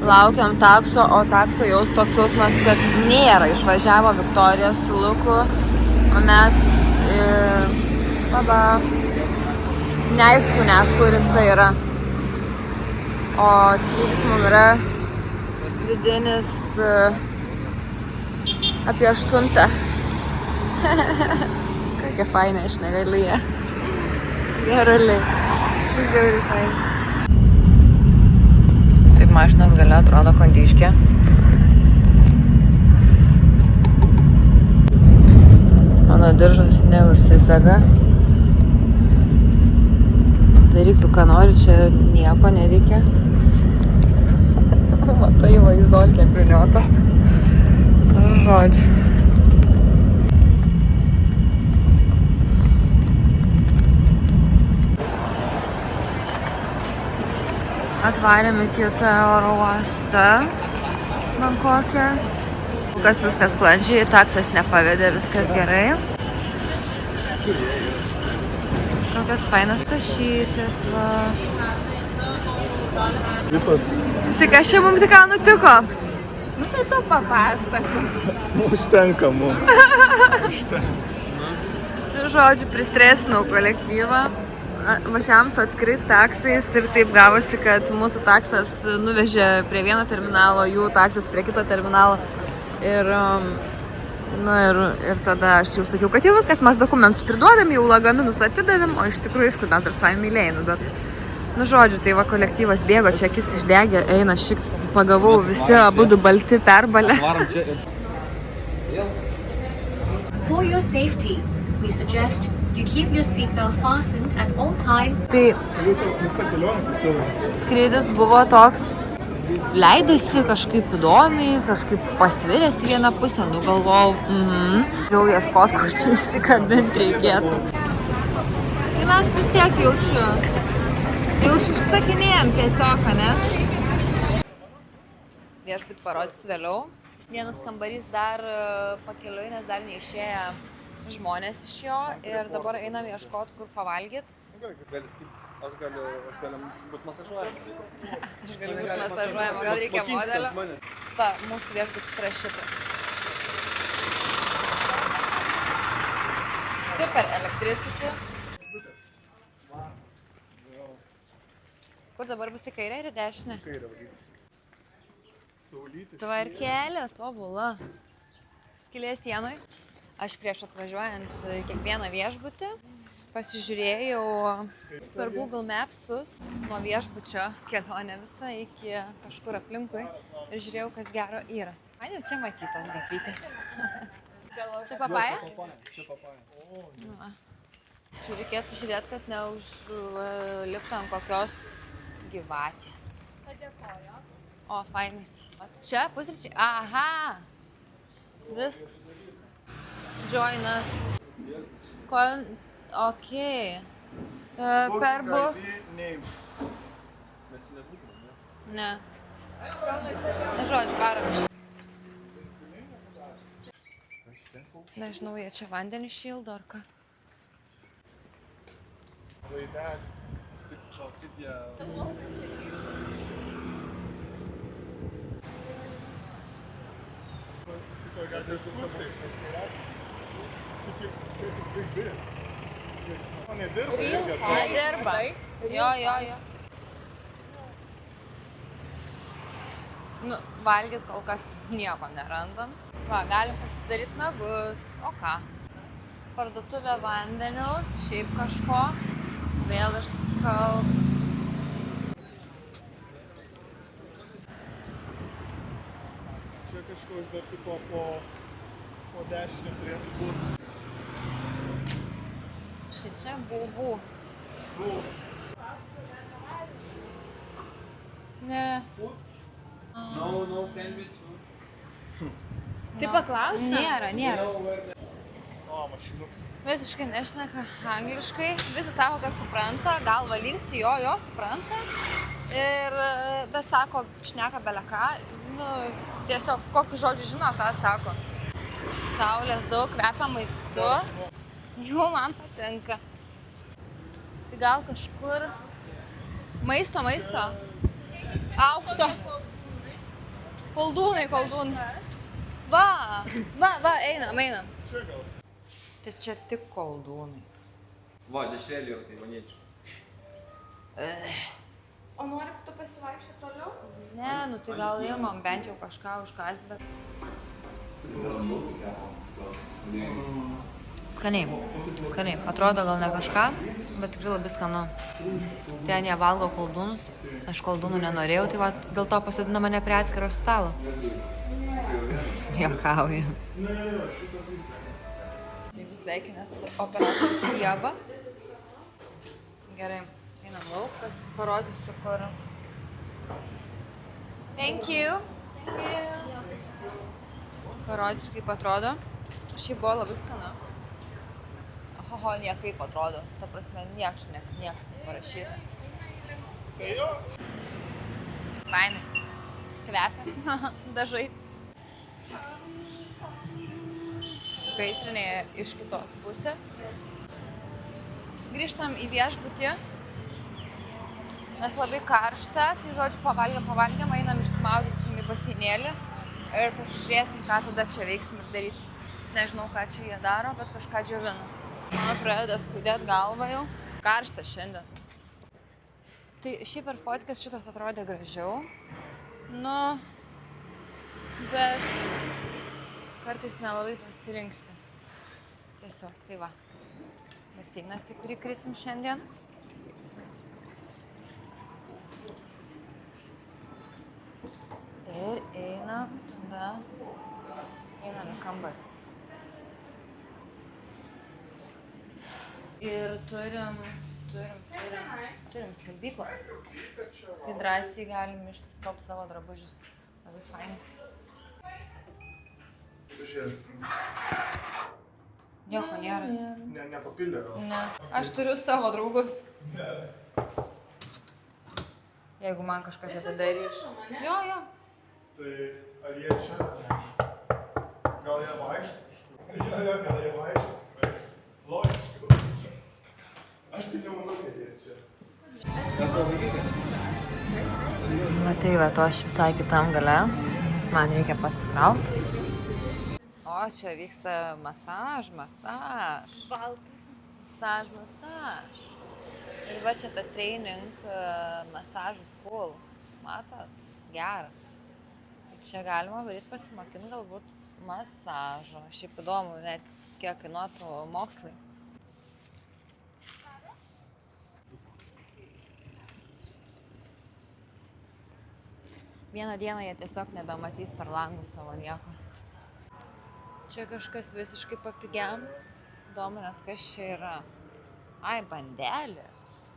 Laukiam takso, o takso jau toks jausmas, kad nėra. Išvažiavo Viktorija su Luku, o mes neaišku net, kur jisai yra. O skrydis mums yra vidinis apie 8. Kokia faina, aš negalėja. Geruliai. Žiauriai faina. Taip mašinos gale atrodo Kondiškė. Mano diržas neužsisega. Daryk tu, ką nori, čia nieko neveikia. Matai, va, izolkė priniota. Žodžiu. Atvarėm į kitą oro uostą Bankoke. Kas viskas sklandžiai, taksas nepavedė, viskas gerai. Kokios fainas tašytis, va. Vipas. Tai kas čia mums tik ką nutiko? Nu tai to papasakau. Užtenka mums. Žodžiu, pristresinau kolektyvą. Važiavom su atskirais taksais ir taip gavosi, kad mūsų taksas nuvežė prie vieno terminalo, jų taksas prie kito terminalo. Ir tada aš jau sakiau, kad jau viskas, mes dokumentus priduodam, jau lagaminus atidavėm, o iš tikrųjų, aišku, mes dar stovim eilėj, bet, žodžiu, tai va kolektyvas bėgo, čia akis išdegė, eina šik, pagavau, visi abudu balti perbalę. For your safety, we suggest you keep your seatbelt fastened at all time. Tai skrydis buvo toks, leidosi kažkaip įdomiai, kažkaip pasviręs į vieną pusę, galvojau, žiau ieškos, kur čia įsikabinti reikėtų. Tai mes vis tiek jaučiu užsakinėjom tiesiog, ne? Viešbutį parodysiu vėliau. Vienas kambarys dar pakeliui, nes dar neišėję žmonės iš jo ir dabar einam ieškoti, kur pavalgyt. Aš galiu būt masažuojamas. Aš galiu būt masažuojama, gal reikia modelio. Va, mūsų viešbutis yra šitas. Super Electricity. Kur dabar bus į kairę ir į dešinę? Kairę vadys. Saulytė. Tvarkelė, tobula. Skylė sienoj. Aš prieš atvažiuojant kiekvieną viešbutį pasižiūrėjau per Google Mapsus nuo viešbučio kelionę visą iki kažkur aplinkui ir žiūrėjau, kas gero yra. Man jau čia matytos gatvytės. Čia papaja? Čia papaja. Čia reikėtų žiūrėti, kad neužliptų ant kokios gyvatės. Padėkoju. O, fainai. Čia pusryčiai. Aha! Viskas. Join us. Okei. Per book. Ne. Žodžiu, varom iš. Nežinau, jie čia vandenį šildo ar ką. Nedirba. Jo. Nu, valgyt kol kas nieko nerandam. Va, galim pasidaryti nagus. O ką? Parduotuvė vandeniaus, šiaip kažko. Vėl išsiskalbt. Čia kažkoks dar tipo po dešinę turėtų būti. Šičia būbų. Ne. No sandwich. Tai paklausiu? Nėra. O, mašinuks. Visiškai nešneka angliškai. Visi sako, kad supranta, galva linksi, jo supranta. Bet sako, šneka beleką. Nu, tiesiog kokiu žodžiu žino, ką sako. Saulės daug, kvepia maistu. Jau man patinka. Tai gal kažkur... Maisto. Aukso. Koldūnai. Va, einam. Čia gal. Tai čia tik koldūnai. Va, dešrelį yra taivaniečių. O nori tu pasivaikščioti toliau? Ne, nu tai gal imam bent jau kažką užkas, bet... Skaniai. Atrodo gal ne kažką, bet tikrai labai skanu. Ten jie valgo koldūnus. Aš koldūnų nenorėjau, tai va, dėl to pasodino mane prie atskiro stalo. Juokauju. Jeigu sveikinęs operatorius Ieva. Gerai, einam lauk, parodysiu, kur. Thank you. Parodysiu, kaip atrodo. Šiaip buvo labai skanu. Oho, niekaip atrodo. Ta prasme, nieks neparašyta. Tai jo. Fainai. Kvepia. Dažais. Gaisrinė iš kitos pusės. Grįžtam į viešbutį, nes labai karšta, tai žodžiu pavalgėm, einam išsimaudysim į baseinėlį ir pasižiūrėsim, ką tada čia veiksim ir darysim. Nežinau, ką čia jie daro, bet kažką džiovina. Mano pradeda skaudėti galvą jau. Karšta šiandien. Tai šiaip per fotkas šitas atrodė gražiau. Nu, bet kartais nelabai pasirinksi. Tiesiog, tai va. Baseinas, į kurį krisim šiandien. Ir einam į kambarius. Ir turim skalbyklą. Tai drąsiai galim išsiskalbti savo drabužius. Labai fainai. Žiūrėk. Nieko nėra. Nepapildė gal. Ne. Aš turiu savo draugus. Jeigu man kažkas atidarys. Jo. Tai ar jie čia? Gal jie vaikšto kažkur? Jo, gal jie vaikšto. Logiškai. Aš tai nemanau, kad jie čia. Na tai va, to aš visai kitam gale, nes man reikia pasikrauti. O, čia vyksta masaž. Baltas. Masaž. Ir va čia ta training masažų school. Matot? Geras. Tai čia galima varyti pasimokinti galbūt masažo. Šiaip įdomu, net kiek kainuotų mokslai. Vieną dieną jie tiesiog nebematys per langus savo nieko. Čia kažkas visiškai papigiam. Įdomu net kas čia yra. Ai, bandelės.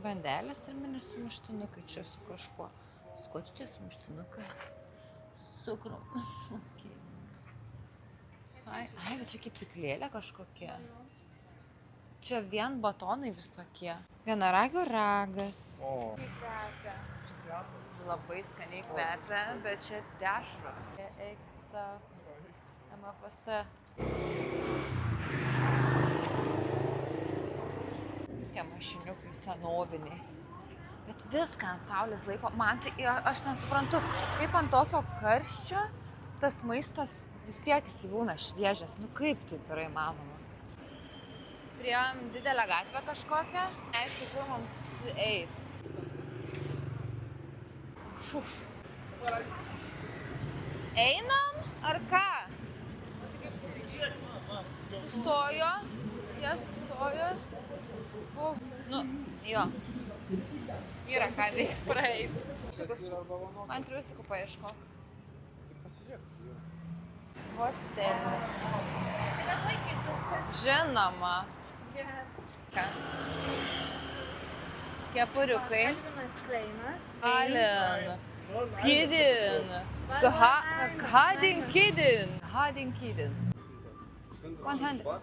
Bandelės ir mini sumuštinukai čia su kažkuo. Su kuo čia sumuštinukai? Su cukru. Ai, bet čia kaip piklėlė kažkokia. Čia vien batonai visokie. Vienaragio ragas. O. Labai skaniai kvepia, bet čia dešros. Eiksa, MFST. Tie mašiniukai senoviniai. Bet viską ant saulės laiko. Man tai, aš nesuprantu, kaip ant tokio karščio tas maistas vis tiek jis būna šviežias. Nu kaip taip yra įmanoma? Priėjom didelę gatvę kažkokią. Aišku, kur mums eit. Uf. Einam ar ką? Sustojo. Jie sustojo. Nu, jo. Yra ką veiks praeit. Man triusikų paieškok. Hostelis. Žinoma. Ką? Kepuriukai. Alvinas Kleinas. Alin. Kidin. Hadin Kidin. 100.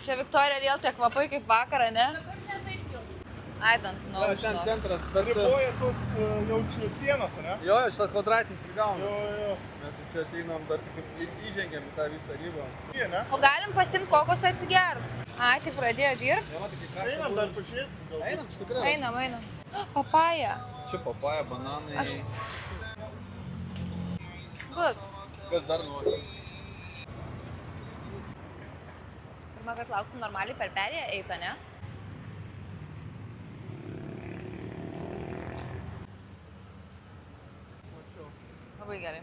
Čia Viktorija vėl tie kvapai kaip vakarą, ne? I don't know, Ten žinok. centras, bet... Riboja tos jaučių sienos, ne? Jo, šitas kvadratinis ir Jo, gaunas. jo. Mes čia ateinam dar tik įžengėm į tą visą ribą. Jie, ne? O galim pasimti kokos atsigert. Ai, tik pradėjo dirbti. Jie matai, kaip Einam dar pažiūrėsim. galbūt. Einam, iš tikrųjų. Einam. Papaja. Čia papaja, bananai. Aš- Good. Kas dar nori? Pirmą kartą lauksim normaliai per perėją eita, ne? Labai gerai.